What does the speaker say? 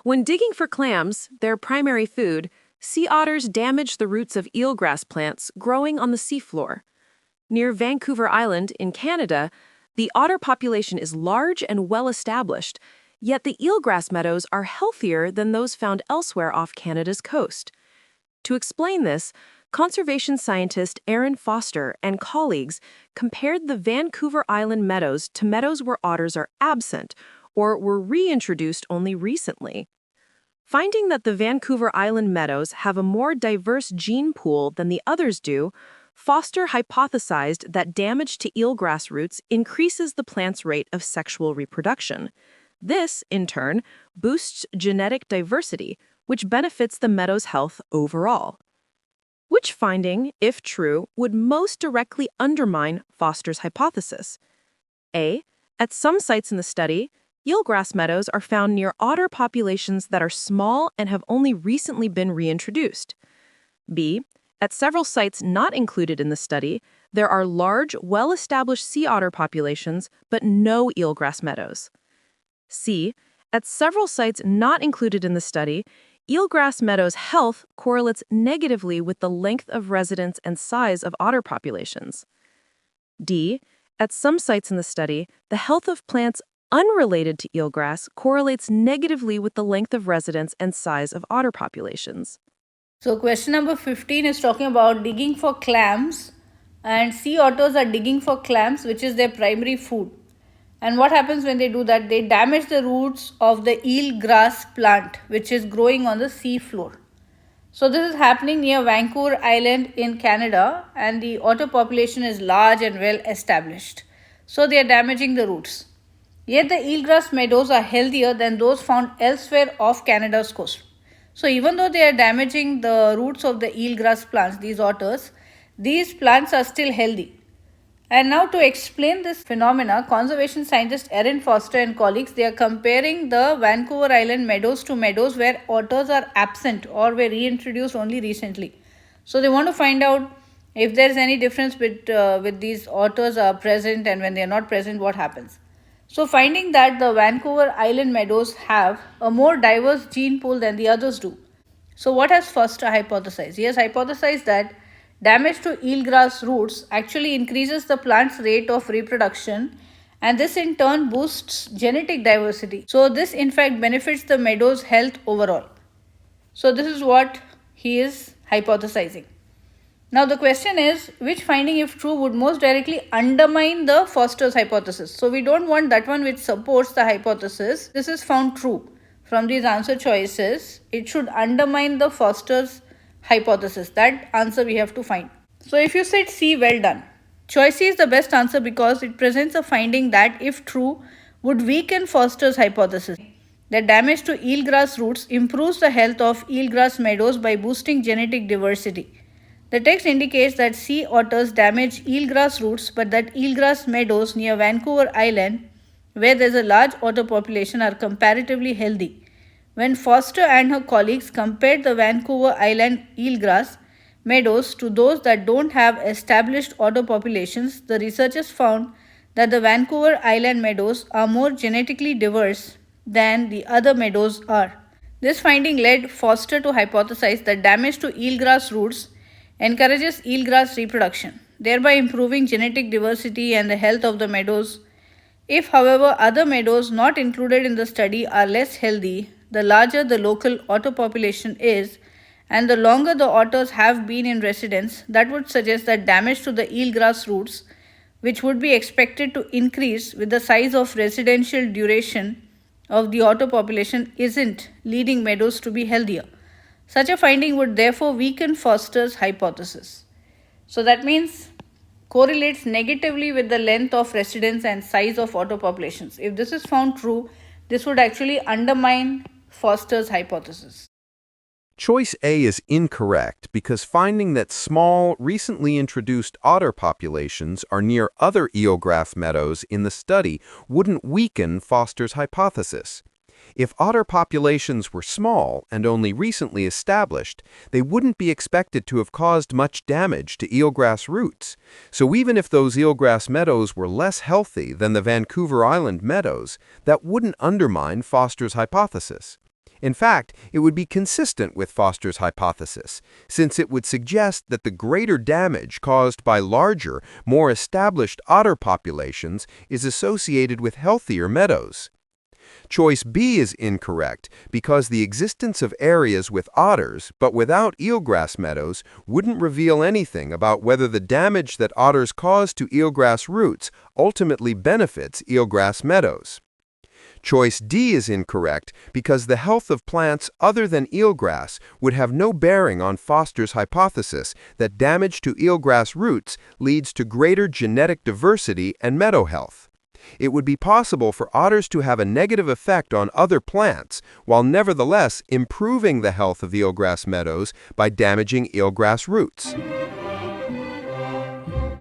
When digging for clams, their primary food, sea otters damage the roots of eelgrass plants growing on the seafloor. Near Vancouver Island in Canada, the otter population is large and well established, yet the eelgrass meadows are healthier than those found elsewhere off Canada's coast. To explain this, conservation scientist Erin Foster and colleagues compared the Vancouver Island meadows to meadows where otters are absent or were reintroduced only recently. Finding that the Vancouver Island meadows have a more diverse gene pool than the others do, Foster hypothesized that damage to eelgrass roots increases the plant's rate of sexual reproduction. This, in turn, boosts genetic diversity, which benefits the meadow's health overall. Which finding, if true, would most directly undermine Foster's hypothesis? A. At some sites in the study, eelgrass meadows are found near otter populations that are small and have only recently been reintroduced. B. At several sites not included in the study, there are large, well-established sea otter populations, but no eelgrass meadows. C. At several sites not included in the study, eelgrass meadows' health correlates negatively with the length of residence and size of otter populations. D. At some sites in the study, the health of plants unrelated to eelgrass correlates negatively with the length of residence and size of otter populations. So question number 15 is talking about digging for clams, and sea otters are digging for clams, which is their primary food. And what happens when they do that? They damage the roots of the eelgrass plant, which is growing on the sea floor. So this is happening near Vancouver Island in Canada, and the otter population is large and well established. So they are damaging the roots. Yet the eelgrass meadows are healthier than those found elsewhere off Canada's coast. So even though they are damaging the roots of the eelgrass plants, these otters, these plants are still healthy. And now to explain this phenomena, conservation scientist Erin Foster and colleagues, they are comparing the Vancouver Island meadows to meadows where otters are absent or were reintroduced only recently. So they want to find out if there is any difference with these otters are present, and when they are not present, what happens. So finding that the Vancouver Island meadows have a more diverse gene pool than the others do. So what has Foster hypothesized? He has hypothesized that damage to eelgrass roots actually increases the plant's rate of reproduction, and this in turn boosts genetic diversity. So this in fact benefits the meadow's health overall. So this is what he is hypothesizing. Now the question is, which finding, if true, would most directly undermine the Foster's hypothesis? So we don't want that one which supports the hypothesis. This is found true. From these answer choices, it should undermine the Foster's hypothesis. That answer we have to find. So if you said C, well done. Choice C is the best answer because it presents a finding that, if true, would weaken Foster's hypothesis. The damage to eelgrass roots improves the health of eelgrass meadows by boosting genetic diversity. The text indicates that sea otters damage eelgrass roots, but that eelgrass meadows near Vancouver Island, where there is a large otter population, are comparatively healthy. When Foster and her colleagues compared the Vancouver Island eelgrass meadows to those that don't have established otter populations, the researchers found that the Vancouver Island meadows are more genetically diverse than the other meadows are. This finding led Foster to hypothesize that damage to eelgrass roots encourages eelgrass reproduction, thereby improving genetic diversity and the health of the meadows. If, however, other meadows not included in the study are less healthy, the larger the local otter population is, and the longer the otters have been in residence, that would suggest that damage to the eelgrass roots, which would be expected to increase with the size of residential duration of the otter population, isn't leading meadows to be healthier. Such a finding would therefore weaken Foster's hypothesis. So that means correlates negatively with the length of residence and size of otter populations. If this is found true, this would actually undermine Foster's hypothesis. Choice A is incorrect because finding that small, recently introduced otter populations are near other eelgrass meadows in the study wouldn't weaken Foster's hypothesis. If otter populations were small and only recently established, they wouldn't be expected to have caused much damage to eelgrass roots. So even if those eelgrass meadows were less healthy than the Vancouver Island meadows, that wouldn't undermine Foster's hypothesis. In fact, it would be consistent with Foster's hypothesis, since it would suggest that the greater damage caused by larger, more established otter populations is associated with healthier meadows. Choice B is incorrect because the existence of areas with otters but without eelgrass meadows wouldn't reveal anything about whether the damage that otters cause to eelgrass roots ultimately benefits eelgrass meadows. Choice D is incorrect because the health of plants other than eelgrass would have no bearing on Foster's hypothesis that damage to eelgrass roots leads to greater genetic diversity and meadow health. It would be possible for otters to have a negative effect on other plants, while nevertheless improving the health of eelgrass meadows by damaging eelgrass roots.